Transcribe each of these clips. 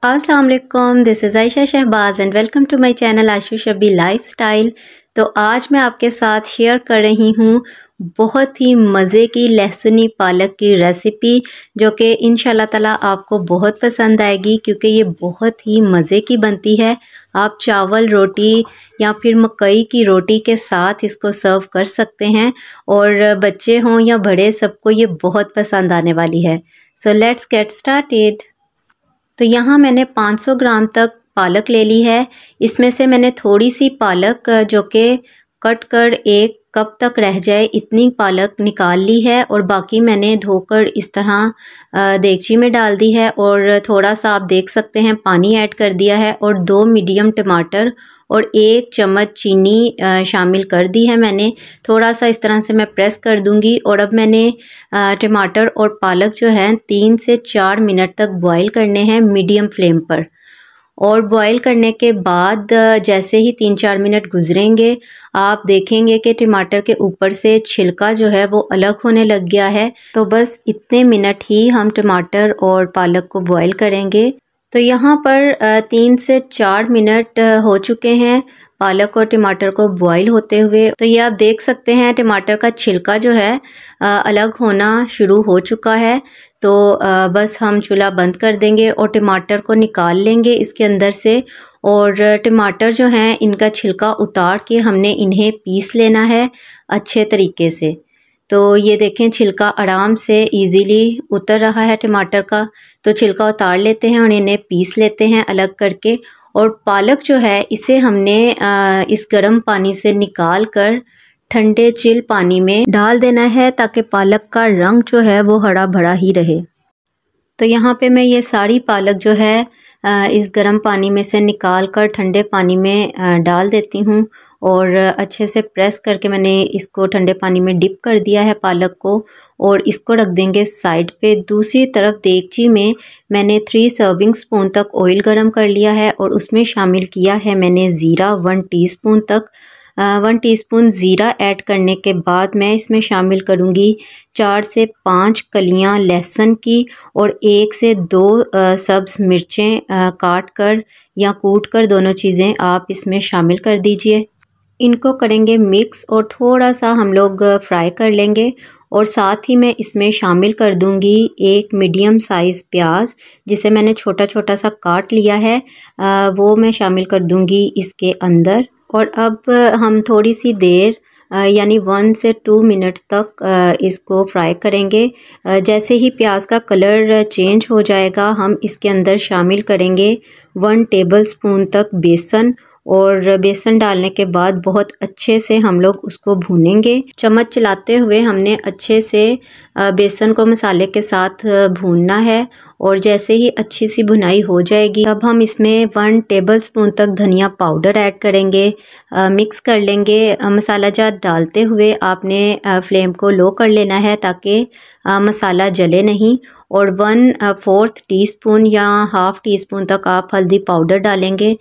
अस्सलाम वालेकुम, this is Ayesha Shahbaz and welcome to my channel Ashu Shabi lifestyle. तो आज मैं आपके साथ शेयर कर रही हूँ बहुत ही मज़े की लहसुनी पालक की रेसिपी, जो कि इंशाल्लाह ताला आपको बहुत पसंद आएगी क्योंकि ये बहुत ही मज़े की बनती है। आप चावल रोटी या फिर मकई की रोटी के साथ इसको सर्व कर सकते हैं और बच्चे हों या बड़े सबको ये बहुत पसंद आने वाली है। So let's get started. तो यहाँ मैंने 500 ग्राम तक पालक ले ली है। इसमें से मैंने थोड़ी सी पालक जो कि कट कर 1 कप तक रह जाए इतनी पालक निकाल ली है और बाकी मैंने धोकर इस तरह देगची में डाल दी है और थोड़ा सा आप देख सकते हैं पानी ऐड कर दिया है और 2 मीडियम टमाटर और 1 चम्मच चीनी शामिल कर दी है मैंने। थोड़ा सा इस तरह से मैं प्रेस कर दूंगी और अब मैंने टमाटर और पालक जो है 3 से 4 मिनट तक बॉईल करने हैं मीडियम फ्लेम पर। और बॉईल करने के बाद जैसे ही 3-4 मिनट गुजरेंगे आप देखेंगे कि टमाटर के ऊपर से छिलका जो है वो अलग होने लग गया है। तो बस इतने मिनट ही हम टमाटर और पालक को बॉईल करेंगे। तो यहाँ पर 3 से 4 मिनट हो चुके हैं पालक और टमाटर को बॉईल होते हुए। तो ये आप देख सकते हैं टमाटर का छिलका जो है अलग होना शुरू हो चुका है। तो बस हम चूल्हा बंद कर देंगे और टमाटर को निकाल लेंगे इसके अंदर से। और टमाटर जो हैं इनका छिलका उतार के हमने इन्हें पीस लेना है अच्छे तरीके से। तो ये देखें छिलका आराम से इजीली उतर रहा है टमाटर का। तो छिलका उतार लेते हैं और इन्हें पीस लेते हैं अलग करके। और पालक जो है इसे हमने इस गर्म पानी से निकाल कर ठंडे चिल पानी में डाल देना है ताकि पालक का रंग जो है वो हरा भरा ही रहे। तो यहाँ पे मैं ये सारी पालक जो है इस गर्म पानी में से निकाल कर ठंडे पानी में डाल देती हूँ और अच्छे से प्रेस करके मैंने इसको ठंडे पानी में डिप कर दिया है पालक को और इसको रख देंगे साइड पे। दूसरी तरफ देगची में मैंने 3 सर्विंग स्पून तक ऑयल गरम कर लिया है और उसमें शामिल किया है मैंने ज़ीरा 1 टीस्पून तक। 1 टीस्पून ज़ीरा ऐड करने के बाद मैं इसमें शामिल करूँगी 4 से 5 कलियाँ लहसुन की और 1 से 2 सब्ज़ मिर्चें काट कर या कूट कर, दोनों चीज़ें आप इसमें शामिल कर दीजिए। इनको करेंगे मिक्स और थोड़ा सा हम लोग फ्राई कर लेंगे। और साथ ही मैं इसमें शामिल कर दूंगी 1 मीडियम साइज़ प्याज जिसे मैंने छोटा छोटा सा काट लिया है, वो मैं शामिल कर दूंगी इसके अंदर। और अब हम थोड़ी सी देर यानी 1 से 2 मिनट तक इसको फ्राई करेंगे। जैसे ही प्याज का कलर चेंज हो जाएगा हम इसके अंदर शामिल करेंगे 1 टेबलस्पून तक बेसन और बेसन डालने के बाद बहुत अच्छे से हम लोग उसको भूनेंगे। चम्मच चलाते हुए हमने अच्छे से बेसन को मसाले के साथ भूनना है और जैसे ही अच्छी सी भुनाई हो जाएगी अब हम इसमें 1 टेबलस्पून तक धनिया पाउडर ऐड करेंगे, मिक्स कर लेंगे। मसाला जात डालते हुए आपने फ्लेम को लो कर लेना है ताकि मसाला जले नहीं। और 1/4 टीस्पून या हाफ़ टीस्पून तक आप हल्दी पाउडर डालेंगे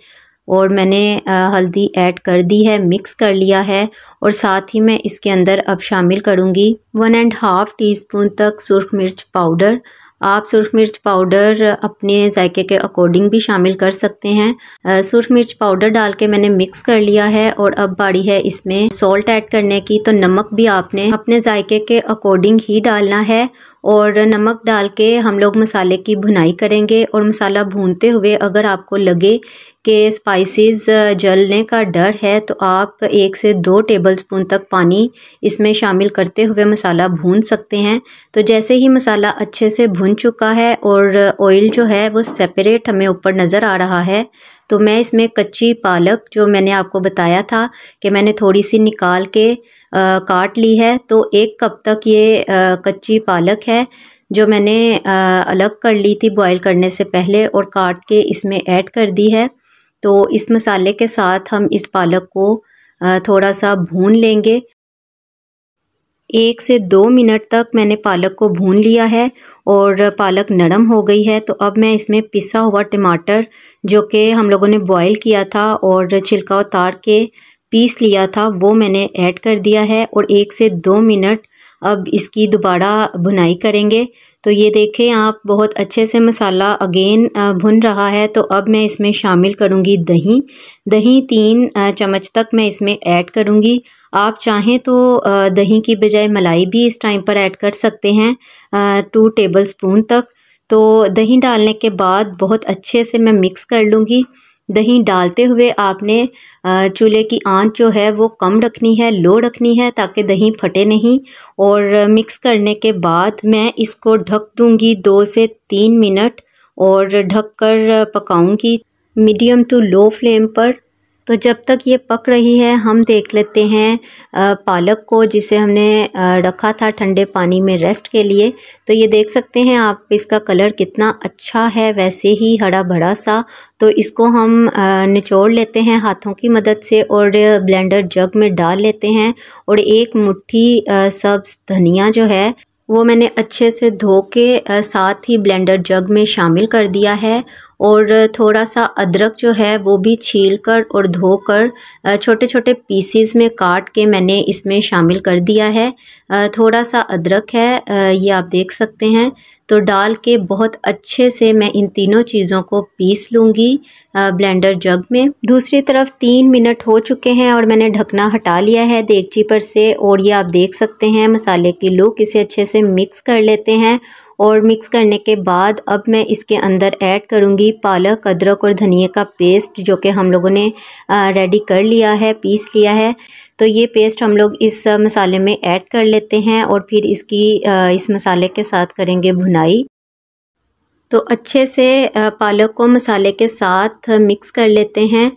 और मैंने हल्दी ऐड कर दी है, मिक्स कर लिया है। और साथ ही मैं इसके अंदर अब शामिल करूँगी 1.5 टीस्पून तक सुर्ख मिर्च पाउडर। आप सुर्ख मिर्च पाउडर अपने जायके के अकॉर्डिंग भी शामिल कर सकते हैं। सुर्ख मिर्च पाउडर डाल के मैंने मिक्स कर लिया है और अब बारी है इसमें सॉल्ट ऐड करने की। तो नमक भी आपने अपने जायके के अकॉर्डिंग ही डालना है और नमक डाल के हम लोग मसाले की भुनाई करेंगे। और मसाला भूनते हुए अगर आपको लगे कि स्पाइसेस जलने का डर है तो आप 1 से 2 टेबलस्पून तक पानी इसमें शामिल करते हुए मसाला भून सकते हैं। तो जैसे ही मसाला अच्छे से भुन चुका है और ऑयल जो है वो सेपरेट हमें ऊपर नज़र आ रहा है तो मैं इसमें कच्ची पालक जो मैंने आपको बताया था कि मैंने थोड़ी सी निकाल के काट ली है, तो 1 कप तक ये कच्ची पालक है जो मैंने अलग कर ली थी बॉईल करने से पहले और काट के इसमें ऐड कर दी है। तो इस मसाले के साथ हम इस पालक को थोड़ा सा भून लेंगे। 1 से 2 मिनट तक मैंने पालक को भून लिया है और पालक नरम हो गई है। तो अब मैं इसमें पिसा हुआ टमाटर जो कि हम लोगों ने बॉईल किया था और छिलका उतार के पीस लिया था वो मैंने ऐड कर दिया है और 1 से 2 मिनट अब इसकी दोबारा भुनाई करेंगे। तो ये देखें आप, बहुत अच्छे से मसाला अगेन भुन रहा है। तो अब मैं इसमें शामिल करूँगी दही। दही 3 चम्मच तक मैं इसमें ऐड करूँगी। आप चाहें तो दही की बजाय मलाई भी इस टाइम पर ऐड कर सकते हैं, 2 टेबलस्पून तक। तो दही डालने के बाद बहुत अच्छे से मैं मिक्स कर लूँगी। दही डालते हुए आपने चूल्हे की आंच जो है वो कम रखनी है, लो रखनी है, ताकि दही फटे नहीं। और मिक्स करने के बाद मैं इसको ढक दूँगी 2 से 3 मिनट और ढक कर पकाऊँगी मीडियम टू लो फ्लेम पर। तो जब तक ये पक रही है हम देख लेते हैं पालक को, जिसे हमने रखा था ठंडे पानी में रेस्ट के लिए। तो ये देख सकते हैं आप, इसका कलर कितना अच्छा है, वैसे ही हरा भरा सा। तो इसको हम निचोड़ लेते हैं हाथों की मदद से और ब्लेंडर जग में डाल लेते हैं। और एक मुट्ठी सब्ज़ धनिया जो है वो मैंने अच्छे से धो के साथ ही ब्लेंडर जग में शामिल कर दिया है। और थोड़ा सा अदरक जो है वो भी छील कर और धोकर छोटे छोटे पीसीज में काट के मैंने इसमें शामिल कर दिया है। थोड़ा सा अदरक है, ये आप देख सकते हैं। तो डाल के बहुत अच्छे से मैं इन तीनों चीज़ों को पीस लूँगी ब्लेंडर जग में। दूसरी तरफ 3 मिनट हो चुके हैं और मैंने ढकना हटा लिया है देगची पर से। और ये आप देख सकते हैं मसाले की लुक, इसे अच्छे से मिक्स कर लेते हैं। और मिक्स करने के बाद अब मैं इसके अंदर ऐड करूँगी पालक, अदरक और धनिए का पेस्ट, जो कि हम लोगों ने रेडी कर लिया है, पीस लिया है। तो ये पेस्ट हम लोग इस मसाले में ऐड कर लेते हैं और फिर इस मसाले के साथ करेंगे भुनाई। तो अच्छे से पालक को मसाले के साथ मिक्स कर लेते हैं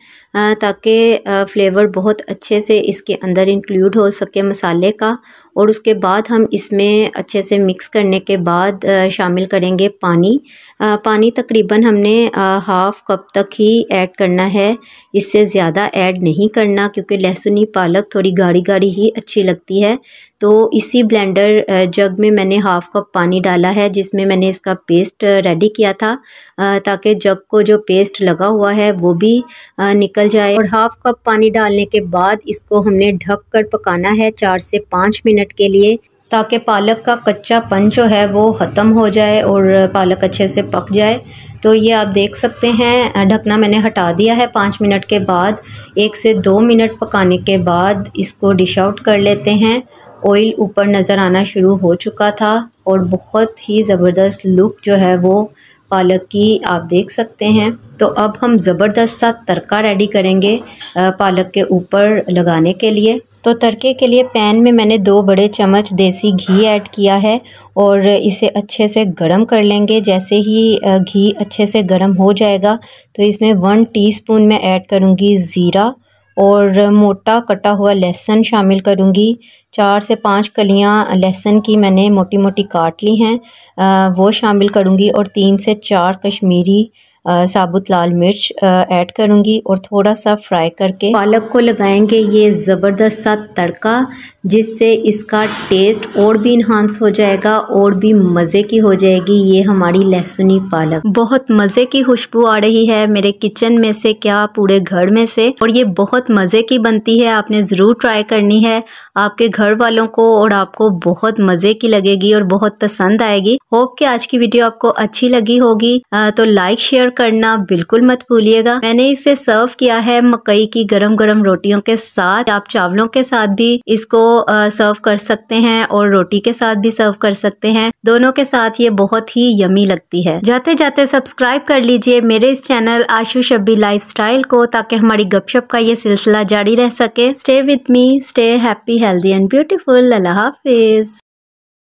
ताकि फ्लेवर बहुत अच्छे से इसके अंदर इंक्लूड हो सके मसाले का। और उसके बाद हम इसमें अच्छे से मिक्स करने के बाद शामिल करेंगे पानी। पानी तकरीबन हमने हाफ़ कप तक ही ऐड करना है, इससे ज़्यादा ऐड नहीं करना, क्योंकि लहसुनी पालक थोड़ी गाढ़ी गाढ़ी ही अच्छी लगती है। तो इसी ब्लेंडर जग में मैंने हाफ़ कप पानी डाला है, जिसमें मैंने इसका पेस्ट रेडी किया था, ताकि जग को जो पेस्ट लगा हुआ है वो भी निकल जाए। और हाफ़ कप पानी डालने के बाद इसको हमने ढक कर पकाना है 4 से 5 मिनट के लिए, ताकि पालक का कच्चापन जो है वो ख़त्म हो जाए और पालक अच्छे से पक जाए। तो ये आप देख सकते हैं, ढकना मैंने हटा दिया है 5 मिनट के बाद। 1 से 2 मिनट पकाने के बाद इसको डिश आउट कर लेते हैं। ऑयल ऊपर नज़र आना शुरू हो चुका था और बहुत ही ज़बरदस्त लुक जो है वो पालक की आप देख सकते हैं। तो अब हम ज़बरदस्त सा तड़का रेडी करेंगे पालक के ऊपर लगाने के लिए। तो तड़के के लिए पैन में मैंने 2 बड़े चम्मच देसी घी ऐड किया है और इसे अच्छे से गरम कर लेंगे। जैसे ही घी अच्छे से गरम हो जाएगा तो इसमें 1 टीस्पून मैं ऐड करूँगी ज़ीरा और मोटा कटा हुआ लहसुन शामिल करूँगी। 4 से 5 कलियाँ लहसुन की मैंने मोटी मोटी काट ली हैं, वो शामिल करूँगी। और 3 से 4 कश्मीरी साबुत लाल मिर्च ऐड करूँगी और थोड़ा सा फ्राई करके पालक को लगाएंगे ये ज़बरदस्त सा तड़का, जिससे इसका टेस्ट और भी इन्हांस हो जाएगा और भी मज़े की हो जाएगी ये हमारी लहसुनी पालक। बहुत मज़े की खुशबू आ रही है मेरे किचन में से, क्या पूरे घर में से। और ये बहुत मज़े की बनती है, आपने ज़रूर ट्राई करनी है। आपके घर वालों को और आपको बहुत मज़े की लगेगी और बहुत पसंद आएगी। होप कि आज की वीडियो आपको अच्छी लगी होगी। तो लाइक शेयर करना बिल्कुल मत भूलिएगा। मैंने इसे सर्व किया है मकई की गरम गरम रोटियों के साथ। आप चावलों के साथ भी इसको सर्व कर सकते हैं और रोटी के साथ भी सर्व कर सकते हैं। दोनों के साथ ये बहुत ही यमी लगती है। जाते जाते सब्सक्राइब कर लीजिए मेरे इस चैनल आशु शब्बी लाइफस्टाइल को, ताकि हमारी गपशप का ये सिलसिला जारी रह सके। Stay with me, stay happy, healthy and beautiful. Allah Hafiz.